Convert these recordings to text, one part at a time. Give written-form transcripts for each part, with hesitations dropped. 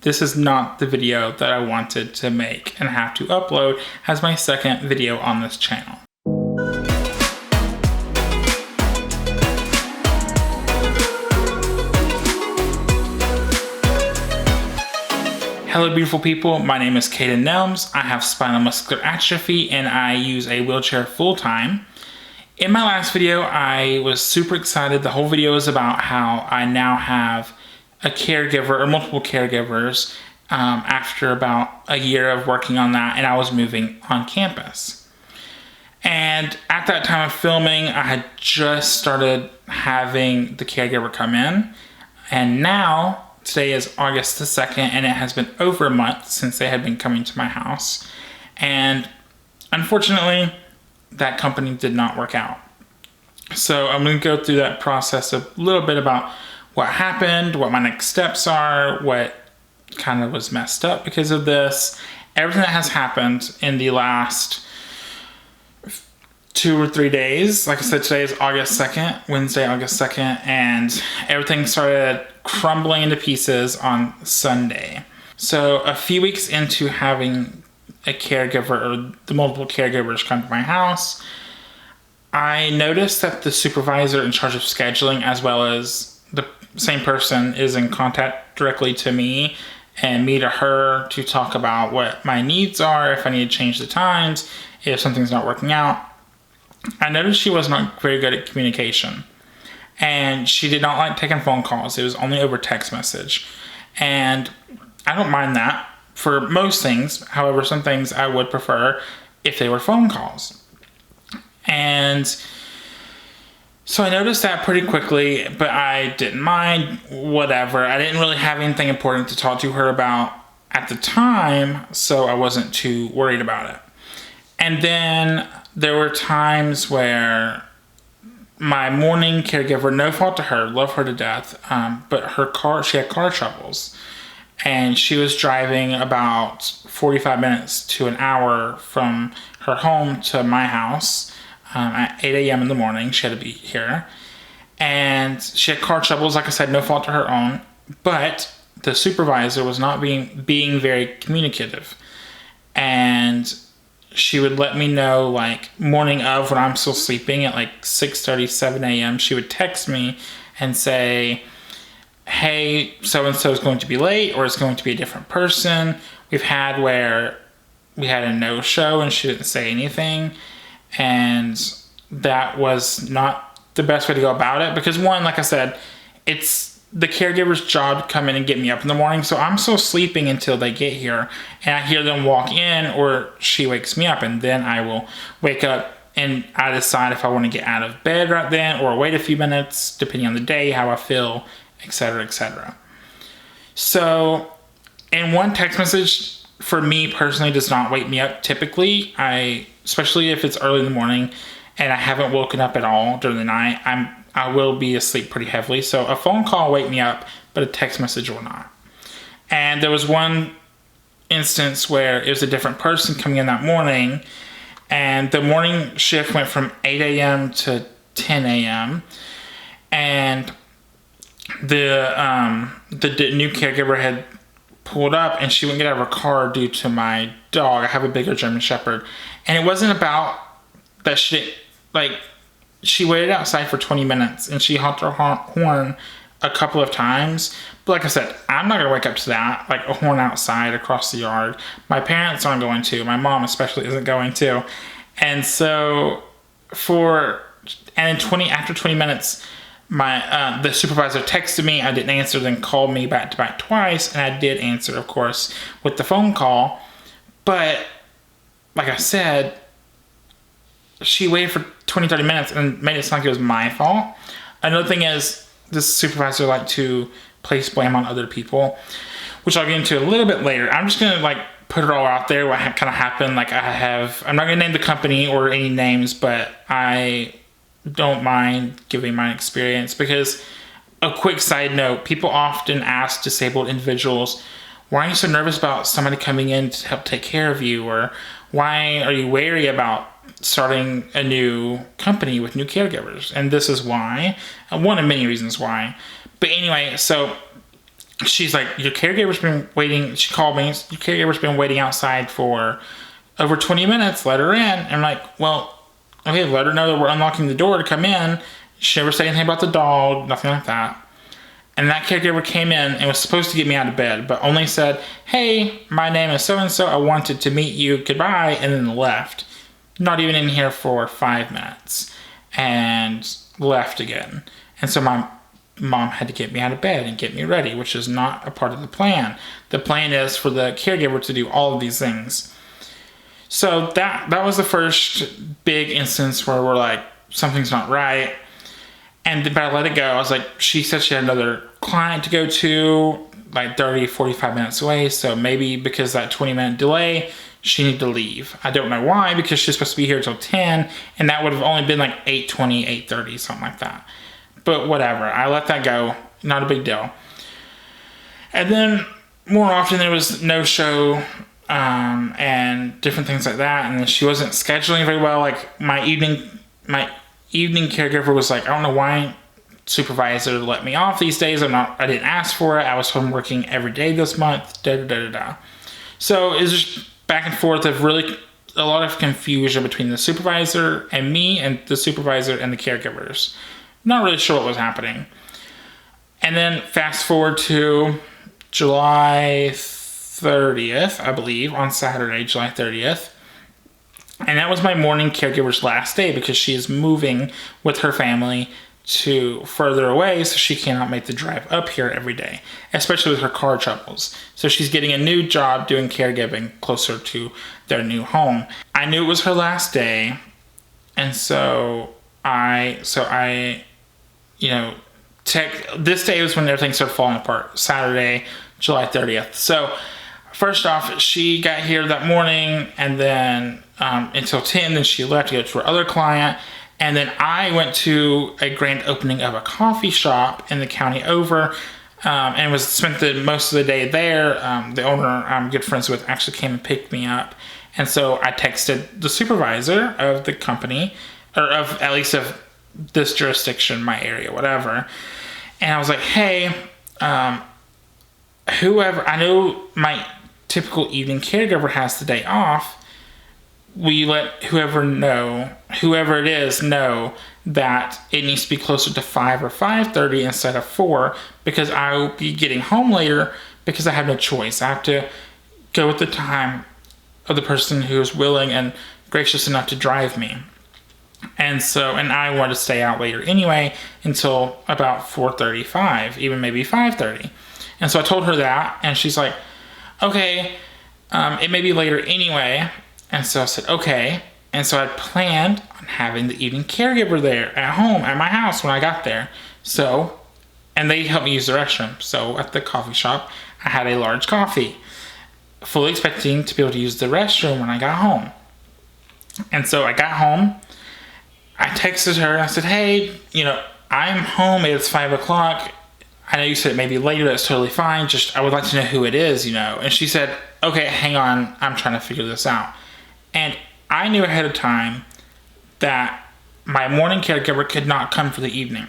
this is not the video that I wanted to make and have to upload as my second video on this channel. Hello beautiful people, my name is Caden Nelms. I have spinal muscular atrophy and I use a wheelchair full-time. In my last video, I was super excited. The whole video is about how I now have a caregiver or multiple caregivers after about a year of working on that, and I was moving on campus. And at that time of filming, I had just started having the caregiver come in, and now today is August the 2nd, and it has been over a month since they had been coming to my house. And unfortunately, that company did not work out. So I'm going to go through that process a little bit about what happened, what my next steps are, what kind of was messed up because of this, everything that has happened in the last 2 or 3 days. Like I said, today is August 2nd, Wednesday, August 2nd, and everything started crumbling into pieces on Sunday. So a few weeks into having a caregiver or the multiple caregivers come to my house, I noticed that the supervisor in charge of scheduling, as well as the same person, is in contact directly to me and me to her to talk about what my needs are, if I need to change the times, if something's not working out. I noticed she was not very good at communication, and she did not like taking phone calls. It was only over text message, and I don't mind that for most things. However, some things I would prefer if they were phone calls. And so I noticed that pretty quickly, but I didn't mind, whatever. I didn't really have anything important to talk to her about at the time, so I wasn't too worried about it. And then there were times where my morning caregiver, no fault to her, love her to death, but she had car troubles. And she was driving about 45 minutes to an hour from her home to my house at 8 a.m. in the morning. She had to be here. And she had car troubles, like I said, no fault to her own. But the supervisor was not being very communicative. And she would let me know, like, morning of, when I'm still sleeping at like 6:30, 7 a.m., she would text me and say, hey, so-and-so is going to be late, or it's going to be a different person. We've had where we had a no-show and she didn't say anything. And that was not the best way to go about it. Because one, like I said, it's the caregiver's job to come in and get me up in the morning. So I'm still sleeping until they get here. And I hear them walk in, or she wakes me up, and then I will wake up and I decide if I want to get out of bed right then or wait a few minutes, depending on the day, how I feel, etc., etc. So, and one text message for me personally does not wake me up typically. Especially if it's early in the morning and I haven't woken up at all during the night, I will be asleep pretty heavily. So a phone call will wake me up, but a text message will not. And there was one instance where it was a different person coming in that morning, and the morning shift went from 8 a.m. to 10 a.m. And the new caregiver had pulled up, and she wouldn't get out of her car due to my dog. I have a bigger German Shepherd. And it wasn't about that she waited outside for 20 minutes and she honked her horn a couple of times. But like I said, I'm not going to wake up to that, like a horn outside across the yard. My parents aren't going to. My mom especially isn't going to. And so after 20 minutes, the supervisor texted me. I didn't answer, then called me back to back twice, and I did answer, of course, with the phone call. But like I said, she waited for 20-30 minutes and made it sound like it was my fault. Another thing is, this supervisor liked to place blame on other people, which I'll get into a little bit later. I'm just gonna put it all out there, what kind of happened. I'm not gonna name the company or any names, but I don't mind giving my experience, because a quick side note, people often ask disabled individuals, why are you so nervous about somebody coming in to help take care of you? Or why are you wary about starting a new company with new caregivers? And this is why. One of many reasons why. But anyway, so she's like, your caregiver's been waiting. She called me. Your caregiver's been waiting outside for over 20 minutes. Let her in. And I'm like, well, okay, let her know that we're unlocking the door to come in. She never said anything about the dog, nothing like that. And that caregiver came in and was supposed to get me out of bed, but only said, hey, my name is so-and-so. I wanted to meet you. Goodbye. And then left. Not even in here for 5 minutes. And left again. And so my mom had to get me out of bed and get me ready, which is not a part of the plan. The plan is for the caregiver to do all of these things. So that was the first big instance where we're like, something's not right. But I let it go. I was like, she said she had another client to go to, like 30, 45 minutes away. So maybe because that 20-minute delay, she needed to leave. I don't know why, because she's supposed to be here till 10, and that would have only been like 8:20, 8:30, something like that. But whatever. I let that go. Not a big deal. And then more often there was no show and different things like that. And she wasn't scheduling very well. Like my evening caregiver was like, I don't know why supervisor let me off these days. I didn't ask for it. I was home working every day this month. So it was just back and forth of really a lot of confusion between the supervisor and me and the supervisor and the caregivers. Not really sure what was happening. And then fast forward to July 30th, I believe, on Saturday, July 30th. And that was my morning caregiver's last day because she is moving with her family to further away, so she cannot make the drive up here every day, especially with her car troubles. So she's getting a new job doing caregiving closer to their new home. I knew it was her last day, and so I this day was when everything started falling apart. Saturday, July 30th. So first off, she got here that morning, and then until 10, then she left to go to her other client. And then I went to a grand opening of a coffee shop in the county over, and spent most of the day there. The owner I'm good friends with actually came and picked me up. And so I texted the supervisor of the company, or of at least of this jurisdiction, my area, whatever. And I was like, hey, whoever, I know my typical evening caregiver has the day off. Will you let whoever it is know that it needs to be closer to 5 or 5:30 instead of 4, because I will be getting home later because I have no choice. I have to go with the time of the person who is willing and gracious enough to drive me. And I wanted to stay out later anyway until about 4:35, even maybe 5:30. And so I told her that, and she's like, okay, it may be later anyway. And so I said, okay. And so I planned on having the evening caregiver there at home, at my house when I got there. So, and they helped me use the restroom. So at the coffee shop, I had a large coffee, fully expecting to be able to use the restroom when I got home. And so I got home, I texted her, and I said, hey, I'm home, it's 5 o'clock. I know you said it may be later, that's totally fine. Just, I would like to know who it is, And she said, okay, hang on, I'm trying to figure this out. And I knew ahead of time that my morning caregiver could not come for the evening.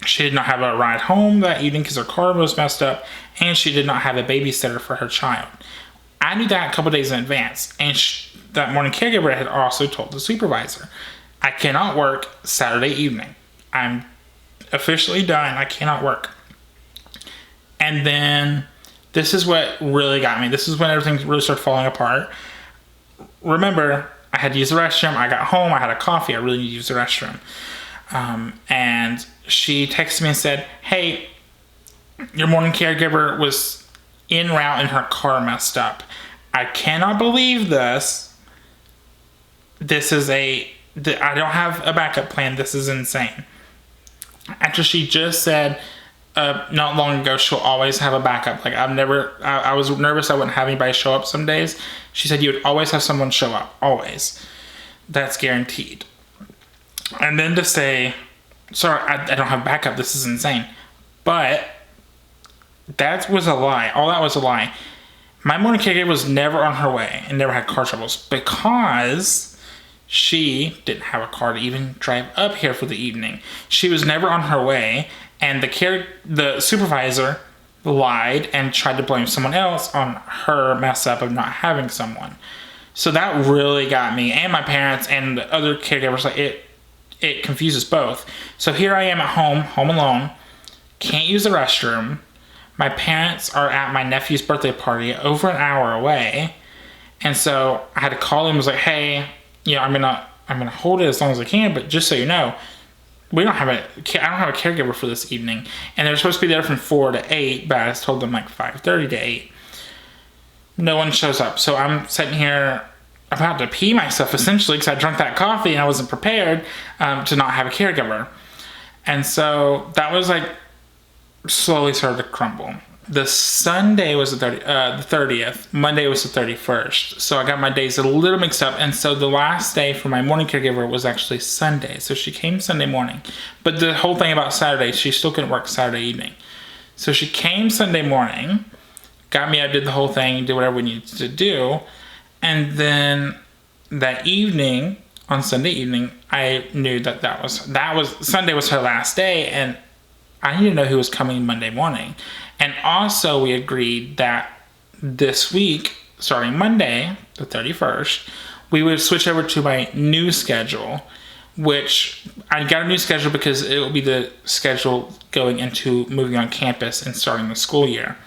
She did not have a ride home that evening because her car was messed up, and she did not have a babysitter for her child. I knew that a couple days in advance, and that morning caregiver had also told the supervisor, I cannot work Saturday evening. I'm officially done. I cannot work. And then this is what really got me. This is when everything really started falling apart. Remember, I had to use the restroom. I got home. I had a coffee. I really need to use the restroom. And she texted me and said, hey, your morning caregiver was en route and her car messed up. I cannot believe this. I don't have a backup plan. This is insane. After she just said not long ago she'll always have a backup. Like I was nervous I wouldn't have anybody show up some days. She said you would always have someone show up. Always. That's guaranteed. And then to say, sorry, I don't have backup. This is insane. But that was a lie. All that was a lie. My morning caregiver was never on her way and never had car troubles because she didn't have a car to even drive up here for the evening. She was never on her way, and the supervisor lied and tried to blame someone else on her mess up of not having someone. So that really got me and my parents and the other caregivers. Like it confuses both. So here I am at home alone, can't use the restroom. My parents are at my nephew's birthday party over an hour away. And so I had to call them and was like, hey, I'm gonna hold it as long as I can, but just so you know, I don't have a caregiver for this evening. And they're supposed to be there from 4 to 8, but I told them like 5:30 to 8. No one shows up. So I'm sitting here about to pee myself essentially because I drank that coffee and I wasn't prepared to not have a caregiver. And so that was like slowly started to crumble. The Sunday was the 30th. Monday was the 31st. So I got my days a little mixed up. And so the last day for my morning caregiver was actually Sunday. So she came Sunday morning. But the whole thing about Saturday, she still couldn't work Saturday evening. So she came Sunday morning, got me, I did the whole thing, did whatever we needed to do. And then that evening, on Sunday evening, I knew that was Sunday was her last day. And I needed to know who was coming Monday morning. And also we agreed that this week, starting Monday, the 31st, we would switch over to my new schedule, which I got a new schedule because it will be the schedule going into moving on campus and starting the school year.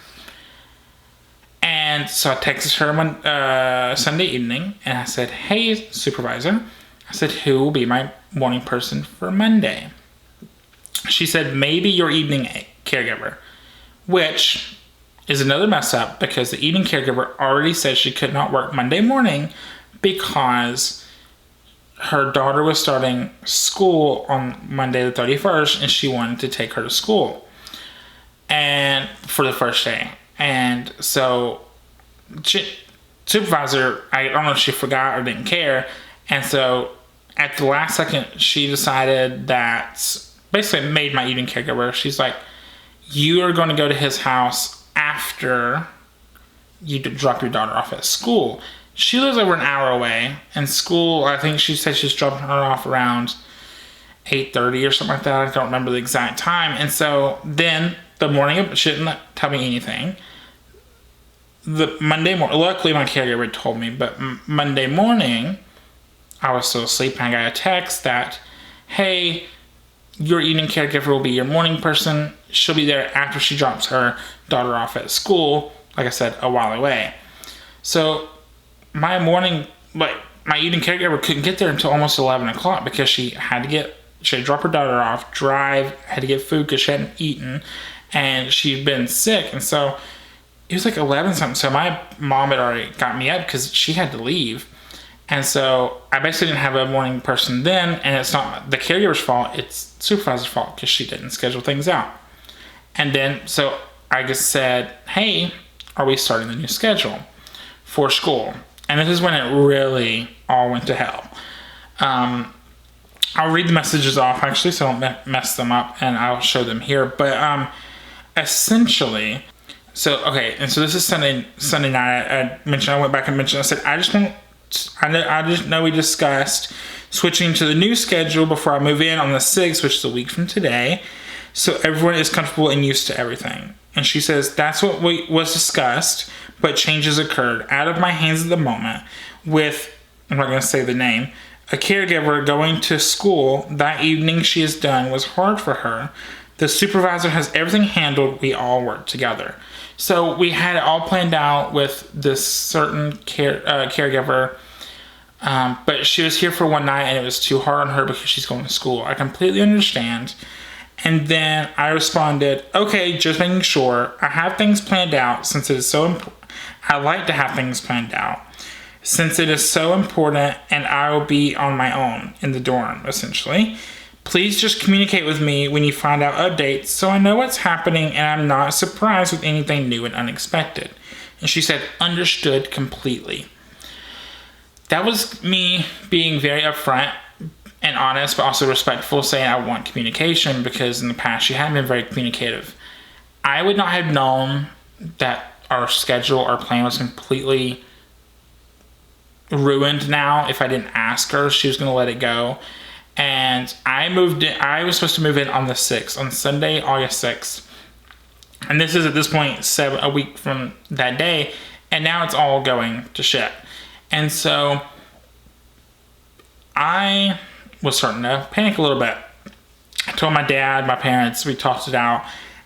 And so I texted her Sunday evening and I said, hey, supervisor, I said, who will be my morning person for Monday? She said, maybe your evening caregiver, which is another mess up because the evening caregiver already said she could not work Monday morning because her daughter was starting school on Monday the 31st and she wanted to take her to school and for the first day. And so supervisor, I don't know if she forgot or didn't care. And so at the last second, she decided that basically made my evening caregiver. She's like, you are going to go to his house after you drop your daughter off at school. She lives over an hour away, and school, I think she said she's dropping her off around 8:30 or something like that. I don't remember the exact time. And so then the morning, she didn't tell me anything. The Monday morning, luckily my caregiver told me, but Monday morning, I was still asleep and I got a text that, hey, your evening caregiver will be your morning person. She'll be there after she drops her daughter off at school, like I said, a while away. So my evening caregiver couldn't get there until almost 11 o'clock because she had to drop her daughter off, drive, had to get food because she hadn't eaten, and she'd been sick. And so it was like 11 something. So my mom had already got me up because she had to leave. And so I basically didn't have a morning person then, and it's not the caregiver's fault, it's supervisor's fault because she didn't schedule things out. And then, so I just said, hey, are we starting the new schedule for school? And this is when it really all went to hell. I'll read the messages off actually so I don't mess them up, and I'll show them here. But essentially, so this is Sunday night. I went back and mentioned, I said, I just know we discussed switching to the new schedule before I move in on the 6th, which is a week from today, so everyone is comfortable and used to everything. And she says, that's what was discussed, but changes occurred out of my hands at the moment with, I'm not going to say the name, a caregiver going to school that evening she is done was hard for her. The supervisor has everything handled. We all work together. So we had it all planned out with this certain caregiver, but she was here for one night and it was too hard on her because she's going to school. I completely understand. And then I responded, okay, just making sure. I have things planned out since it is so important. I like to have things planned out since it is so important, and I will be on my own in the dorm, essentially. Please just communicate with me when you find out updates so I know what's happening and I'm not surprised with anything new and unexpected. And she said, understood completely. That was me being very upfront and honest, but also respectful, saying I want communication because in the past she hadn't been very communicative. I would not have known that our schedule, our plan was completely ruined now if I didn't ask her. She was going to let it go. And I was supposed to move in on the 6th, on Sunday, August 6th. And this is at this point a week from that day, and now it's all going to shit. And so I was starting to panic a little bit. I told my dad, my parents, we talked it out.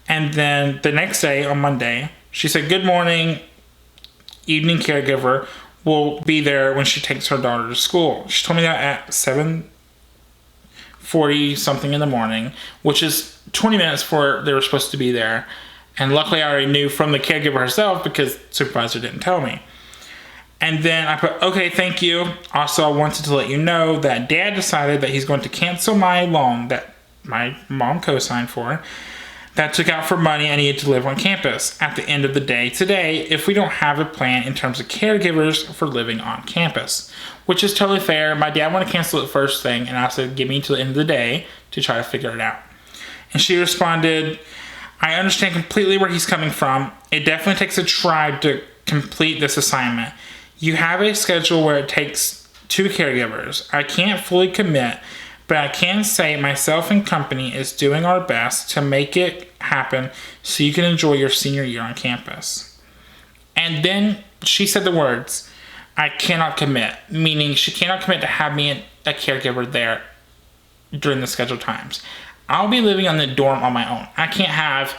And then the next day, on Monday, she said, "Good morning, evening caregiver will be there when she takes her daughter to school." She told me that at 7:40 something in the morning, which is 20 minutes before they were supposed to be there. And luckily I already knew from the caregiver herself because the supervisor didn't tell me. And then I put, "Okay, thank you. Also, I wanted to let you know that Dad decided that he's going to cancel my loan that my mom co-signed for, that took out for money I needed to live on campus at the end of the day today if we don't have a plan in terms of caregivers for living on campus," which is totally fair. My dad wanted to cancel it first thing, and I said, "Give me till the end of the day to try to figure it out." And she responded, "I understand completely where he's coming from. It definitely takes a tribe to complete this assignment. You have a schedule where it takes 2 caregivers. I can't fully commit, but I can say myself and company is doing our best to make it happen so you can enjoy your senior year on campus." And then she said the words, "I cannot commit," meaning she cannot commit to have me a caregiver there during the scheduled times. I'll be living on the dorm on my own. I can't have,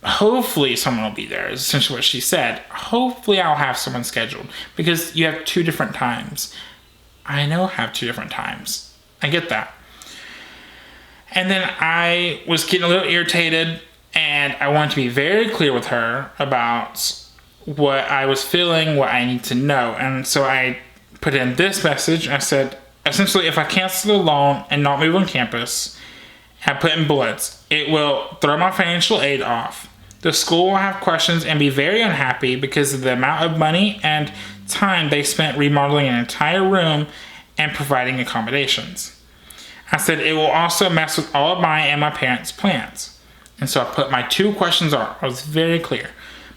hopefully someone will be there, is essentially what she said. Hopefully I'll have someone scheduled because you have 2 different times. I know I have 2 different times. I get that. And then I was getting a little irritated, and I wanted to be very clear with her about what I was feeling, what I need to know. And so I put in this message. I said, essentially, if I cancel the loan and not move on campus, I put in bullets, it will throw my financial aid off. The school will have questions and be very unhappy because of the amount of money and time they spent remodeling an entire room and providing accommodations. I said it will also mess with all of my and my parents' plans. And so I put my 2 questions are, I was very clear.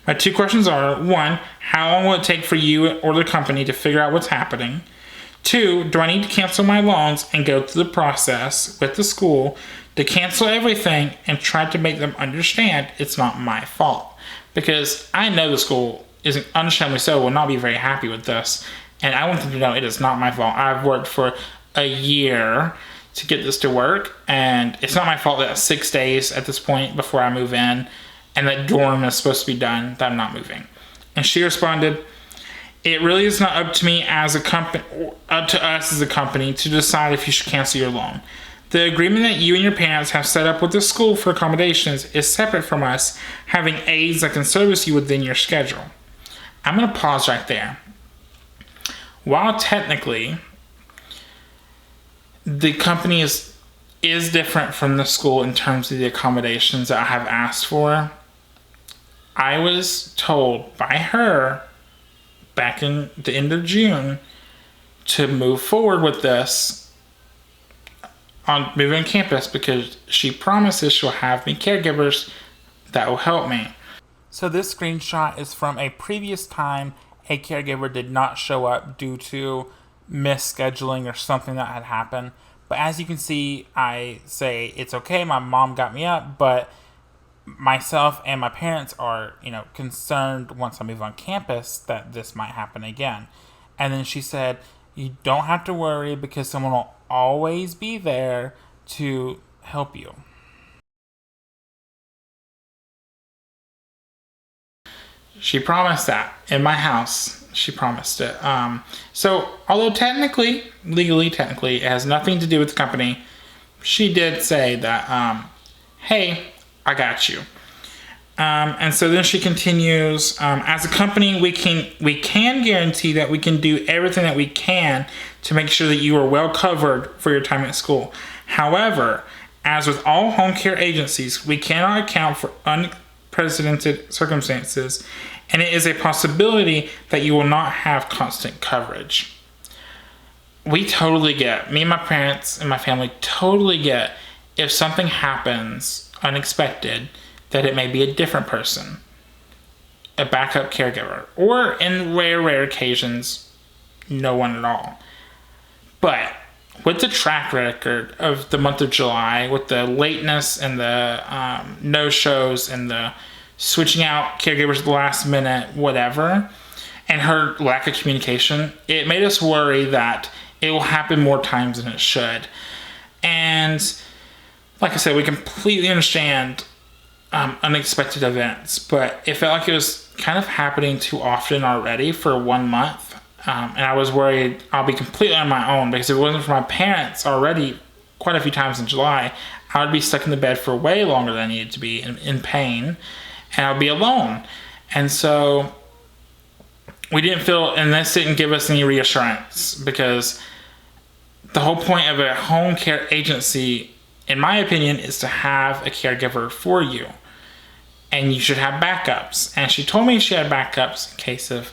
My 2 questions are, 1, how long will it take for you or the company to figure out what's happening? 2, do I need to cancel my loans and go through the process with the school to cancel everything and try to make them understand it's not my fault? Because I know the school, is understandably so, will not be very happy with this. And I want them to know it is not my fault. I've worked for a year to get this to work, and it's not my fault that 6 days at this point before I move in and that dorm is supposed to be done, that I'm not moving. And she responded, "It really is not up to me as a company, up to us as a company to decide if you should cancel your loan. The agreement that you and your parents have set up with the school for accommodations is separate from us having aides that can service you within your schedule." I'm going to pause right there. While technically the company is different from the school in terms of the accommodations that I have asked for, I was told by her back in the end of June to move forward with this on moving on campus because she promises she'll have me caregivers that will help me. So this screenshot is from a previous time a caregiver did not show up due to misscheduling or something that had happened. But as you can see, I say it's okay, my mom got me up, but myself and my parents are, concerned once I move on campus that this might happen again. And then she said, "You don't have to worry because someone will always be there to help you." She promised that in my house. She promised it. So although legally, it has nothing to do with the company, she did say that, "Hey, I got you." And so then she continues, "As a company, we can guarantee that we can do everything that we can to make sure that you are well covered for your time at school. However, as with all home care agencies, we cannot account for unprecedented circumstances, and it is a possibility that you will not have constant coverage." We totally get, me and my parents and my family totally get, if something happens unexpected, that it may be a different person, a backup caregiver, or in rare occasions, no one at all. But with the track record of the month of July, with the lateness and the no-shows and the switching out caregivers at the last minute, whatever, and her lack of communication, it made us worry that it will happen more times than it should. And like I said, we completely understand unexpected events, but it felt like it was kind of happening too often already for 1 month. And I was worried I'll be completely on my own, because if it wasn't for my parents already quite a few times in July, I would be stuck in the bed for way longer than I needed to be in pain, and I would be alone. And so we didn't feel, and this didn't give us any reassurance, because the whole point of a home care agency, in my opinion, is to have a caregiver for you. And you should have backups. And she told me she had backups in case of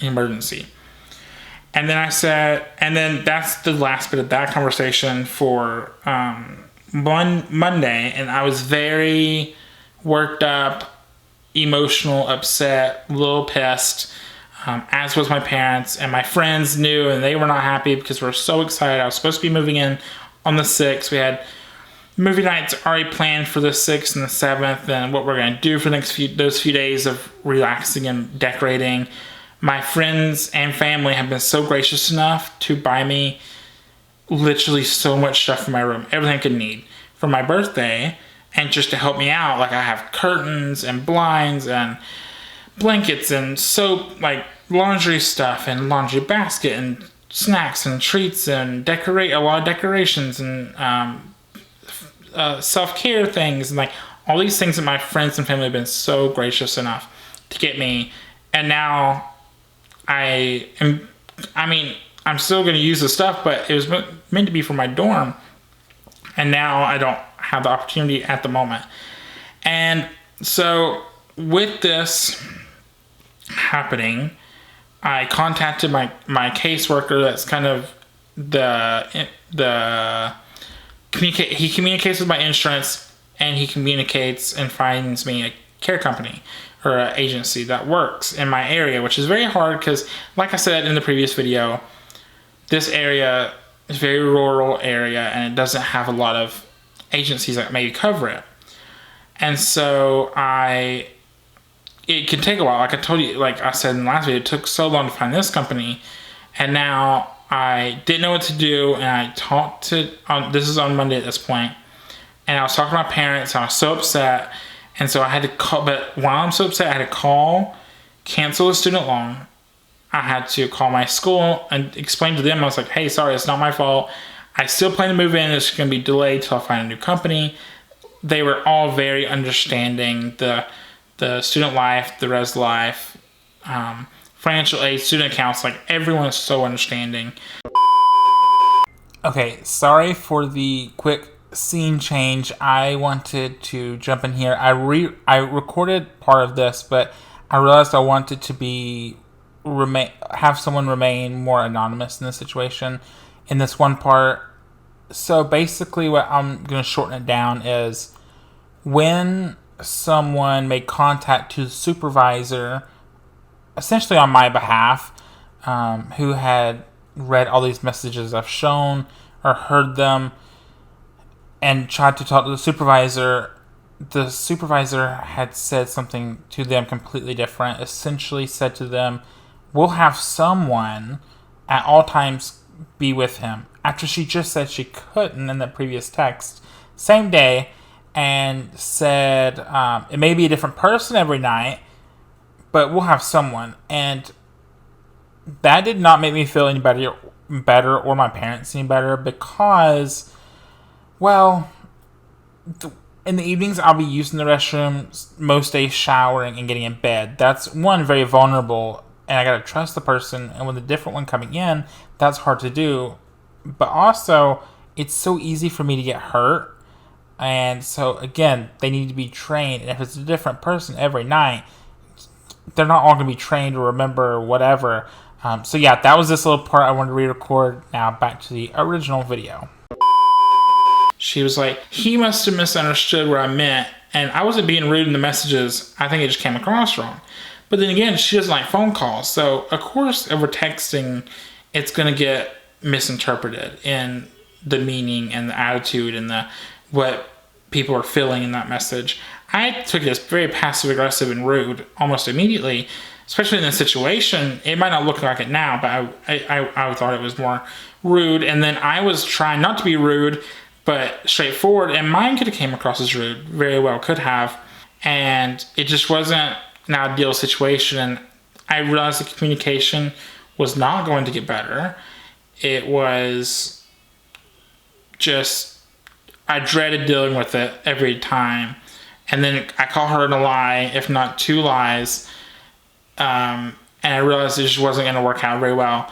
emergency. And then I said, and then that's the last bit of that conversation for Monday. And I was very worked up, emotional, upset, a little pissed, as was my parents. And my friends knew, and they were not happy because we were so excited. I was supposed to be moving in on the 6th. We had movie nights already planned for the 6th and the 7th, and what we're going to do for the next those few days of relaxing and decorating. My friends and family have been so gracious enough to buy me literally so much stuff for my room, everything I could need for my birthday, and just to help me out. Like, I have curtains and blinds and blankets and soap, like laundry stuff and laundry basket and snacks and treats and a lot of decorations and self-care things, and like all these things that my friends and family have been so gracious enough to get me. And now I'm still going to use the stuff, but it was meant to be for my dorm, and now I don't have the opportunity at the moment. And so with this happening, I contacted my caseworker. That's kind of he communicates with my insurance, and he communicates and finds me a care company or an agency that works in my area, which is very hard because, like I said in the previous video, this area is a very rural area and it doesn't have a lot of agencies that maybe cover it. And so it can take a while. Like I told you, like I said in the last video, it took so long to find this company, and now I didn't know what to do, and I talked to, this is on Monday at this point, and I was talking to my parents, and I was so upset, and so I had to call, but while I'm so upset, I had to call, cancel the student loan. I had to call my school and explain to them, I was like, hey, sorry, it's not my fault. I still plan to move in, it's going to be delayed till I find a new company. They were all very understanding, the student life, the res life, financial aid, student accounts, like everyone is so understanding. Okay, sorry for the quick scene change. I wanted to jump in here. I recorded part of this, but I realized I wanted to have someone remain more anonymous in this situation, in this one part. So basically what I'm going to shorten it down is, when someone made contact to the supervisor, essentially on my behalf, who had read all these messages I've shown or heard them, and tried to talk to the supervisor had said something to them completely different. Essentially said to them, we'll have someone at all times be with him, after she just said she couldn't in the previous text, same day, and said it may be a different person every night, but we'll have someone. And that did not make me feel any better or my parents any better, because, well, in the evenings I'll be using the restroom, most days showering and getting in bed. That's one, very vulnerable, and I gotta trust the person, and with a different one coming in, that's hard to do. But also, it's so easy for me to get hurt, and so again, they need to be trained, and if it's a different person every night, they're not all going to be trained to remember whatever. So yeah, that was this little part I wanted to re-record. Now back to the original video. She was like, he must have misunderstood what I meant, and I wasn't being rude in the messages. I think it just came across wrong. But then again, she doesn't like phone calls. So of course, over texting, it's going to get misinterpreted in the meaning and the attitude and what people are feeling in that message. I took it as very passive aggressive and rude almost immediately, especially in this situation. It might not look like it now, but I thought it was more rude. And then I was trying not to be rude, but straightforward. And mine could have came across as rude, very well could have. And it just wasn't an ideal situation. And I realized the communication was not going to get better. It was just, I dreaded dealing with it every time. And then I caught her in a lie, if not 2 lies. And I realized it just wasn't going to work out very well.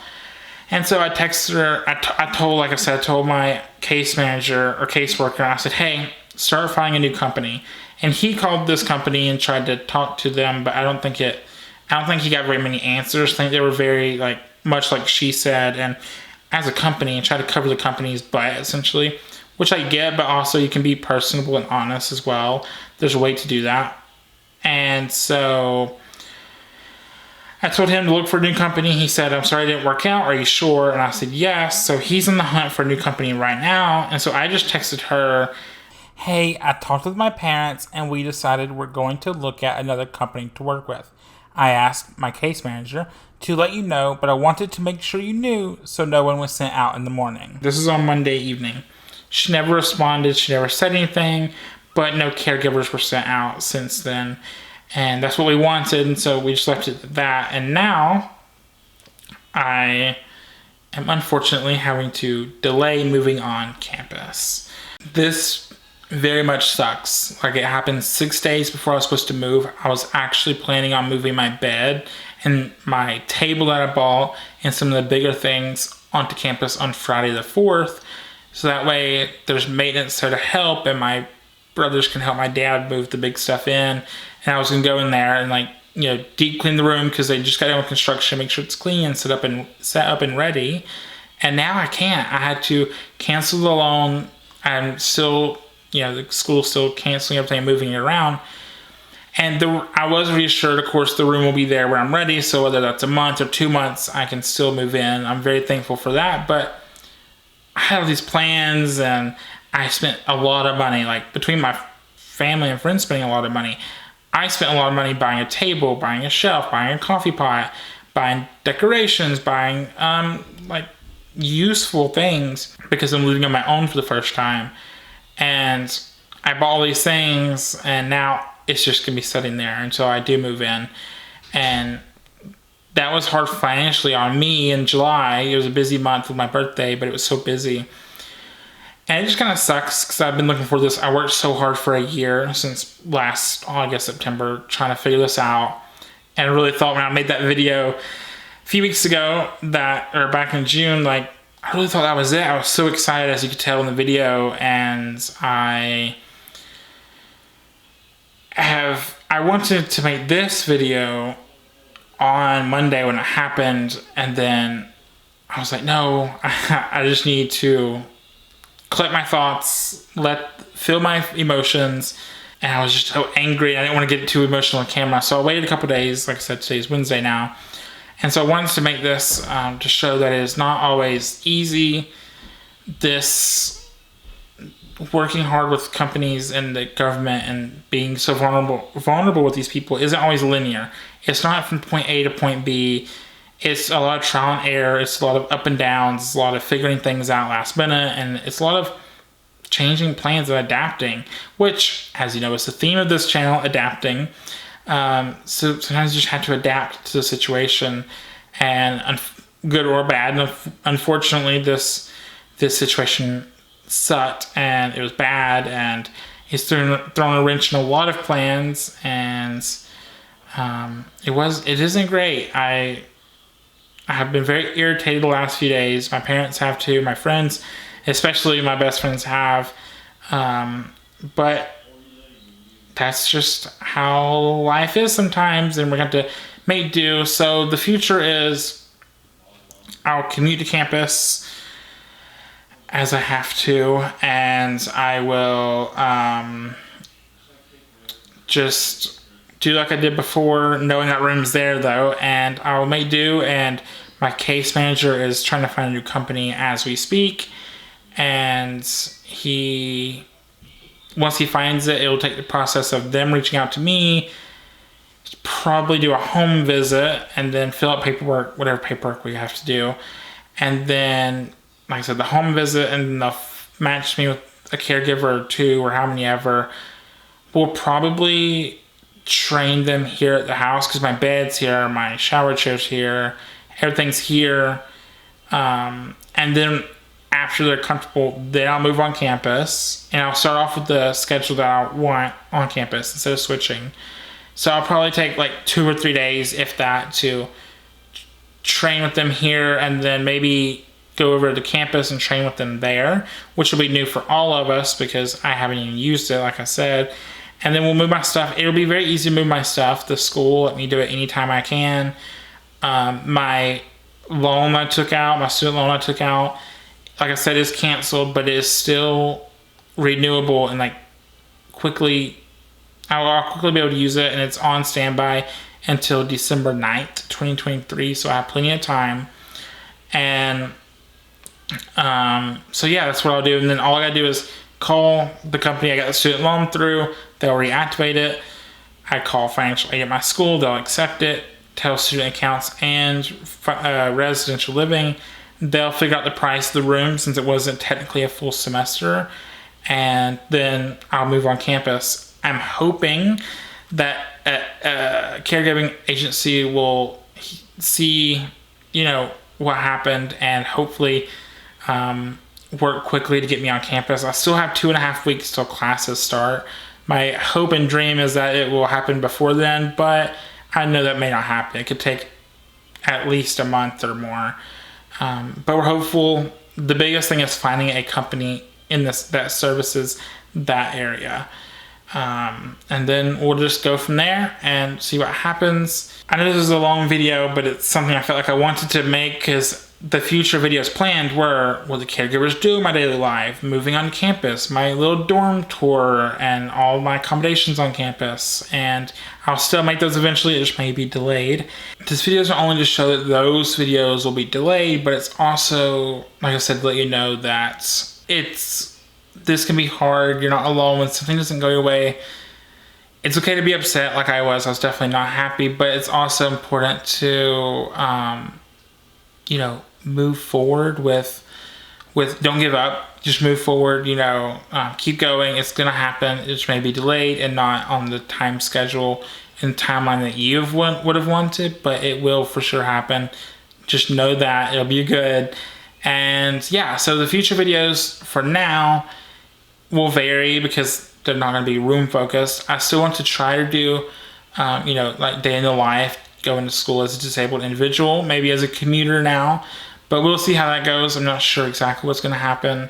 And so I texted her, I told my case manager or caseworker, I said, hey, start finding a new company. And he called this company and tried to talk to them, but I don't think he got very many answers. I think they were very much like she said, and as a company, and try to cover the company's butt essentially, which I get, but also you can be personable and honest as well. There's a way to do that. And so I told him to look for a new company. He said, I'm sorry it didn't work out. Are you sure? And I said, yes. So he's in the hunt for a new company right now. And so I just texted her, hey, I talked with my parents and we decided we're going to look at another company to work with. I asked my case manager to let you know, but I wanted to make sure you knew so no one was sent out in the morning. This is on Monday evening. She never responded. She never said anything, but no caregivers were sent out since then. And that's what we wanted, and so we just left it at that. And now I am unfortunately having to delay moving on campus. This very much sucks. It happened 6 days before I was supposed to move. I was actually planning on moving my bed and my table that I bought and some of the bigger things onto campus on Friday the 4th. So that way there's maintenance there to help, and my brothers can help my dad move the big stuff in. And I was going to go in there and deep clean the room because they just got done with construction, make sure it's clean, set up and ready. And now I can't. I had to cancel the loan. I'm still, the school's still canceling everything and moving it around. And I was reassured, of course, the room will be there when I'm ready. So whether that's a month or 2 months, I can still move in. I'm very thankful for that. But I had all these plans and I spent a lot of money, between my family and friends spending a lot of money. I spent a lot of money buying a table, buying a shelf, buying a coffee pot, buying decorations, buying useful things because I'm living on my own for the first time. And I bought all these things and now it's just gonna be sitting there until I do move in. And that was hard financially on me in July. It was a busy month with my birthday, but it was so busy. And it just kind of sucks because I've been looking for this. I worked so hard for a year since last August, September, trying to figure this out. And I really thought when I made that video a few weeks ago or back in June, I really thought that was it. I was so excited, as you could tell in the video. And I wanted to make this video on Monday when it happened. And then I was like, no, I just need to collect my thoughts, feel my emotions, and I was just so angry. I didn't want to get too emotional on camera, so I waited a couple days. Like I said, today's Wednesday now, and so I wanted to make this to show that it is not always easy. This working hard with companies and the government and being so vulnerable with these people isn't always linear. It's not from point A to point B. It's a lot of trial and error. It's a lot of up and downs. It's a lot of figuring things out last minute. And it's a lot of changing plans and adapting, which, as you know, is the theme of this channel, adapting. So sometimes you just have to adapt to the situation, and good or bad. And unfortunately, this situation sucked, and it was bad, and it's thrown a wrench in a lot of plans, and it isn't great. I have been very irritated the last few days. My parents have too. My friends, especially my best friends, have. But that's just how life is sometimes, and we're going to have to make do. So the future is I'll commute to campus as I have to, and I will just do like I did before, knowing that room's there though, and I will make do. And my case manager is trying to find a new company as we speak, And once he finds it, it'll take the process of them reaching out to me, probably do a home visit, and then fill out paperwork, whatever paperwork we have to do. And then, like I said, the home visit, and then they'll match me with a caregiver or two, or how many ever. We'll probably train them here at the house, because my bed's here, my shower chair's here, everything's here. And then after they're comfortable, then I'll move on campus, and I'll start off with the schedule that I want on campus instead of switching. So I'll probably take like 2 or 3 days, if that, to train with them here, and then maybe go over to campus and train with them there, which will be new for all of us because I haven't even used it, like I said. And then we'll move my stuff. It'll be very easy to move my stuff. The school let me do it anytime I can. My loan I took out, my student loan I took out, like I said, is canceled, but it is still renewable, and like I'll quickly be able to use it, and it's on standby until December 9th, 2023, so I have plenty of time. And so yeah, that's what I'll do. And then all I gotta do is call the company I got the student loan through, they'll reactivate it. I call financial aid at my school, they'll accept it. Tell student accounts and residential living, they'll figure out the price of the room, since it wasn't technically a full semester, and then I'll move on campus. I'm hoping that a caregiving agency will see, what happened, and hopefully work quickly to get me on campus. I still have 2.5 weeks till classes start. My hope and dream is that it will happen before then, but I know that may not happen. It could take at least a month or more. But we're hopeful. The biggest thing is finding a company that services that area. And then we'll just go from there and see what happens. I know this is a long video, but it's something I felt like I wanted to make, because the future videos planned were what the caregivers do in my daily life, moving on campus, my little dorm tour, and all my accommodations on campus. And I'll still make those eventually, it just may be delayed. This video is not only to show that those videos will be delayed, but it's also, like I said, to let you know that this can be hard. You're not alone when something doesn't go your way. It's okay to be upset like I was. I was definitely not happy, but it's also important to, move forward with don't give up. Just move forward, keep going. It's going to happen. It just may be delayed and not on the time schedule and timeline that you would have wanted, but it will for sure happen. Just know that it'll be good. And yeah, so the future videos for now will vary because they're not going to be room focused. I still want to try to do, like day in the life, going to school as a disabled individual, maybe as a commuter now, but we'll see how that goes. I'm not sure exactly what's going to happen,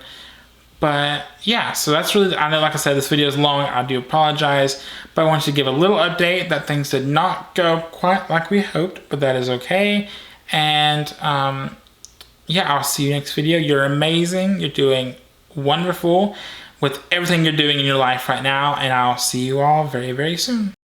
but yeah, so that's really, I know, like I said, this video is long. I do apologize, but I wanted to give a little update that things did not go quite like we hoped, but that is okay. And yeah, I'll see you next video. You're amazing. You're doing wonderful with everything you're doing in your life right now, and I'll see you all very, very soon.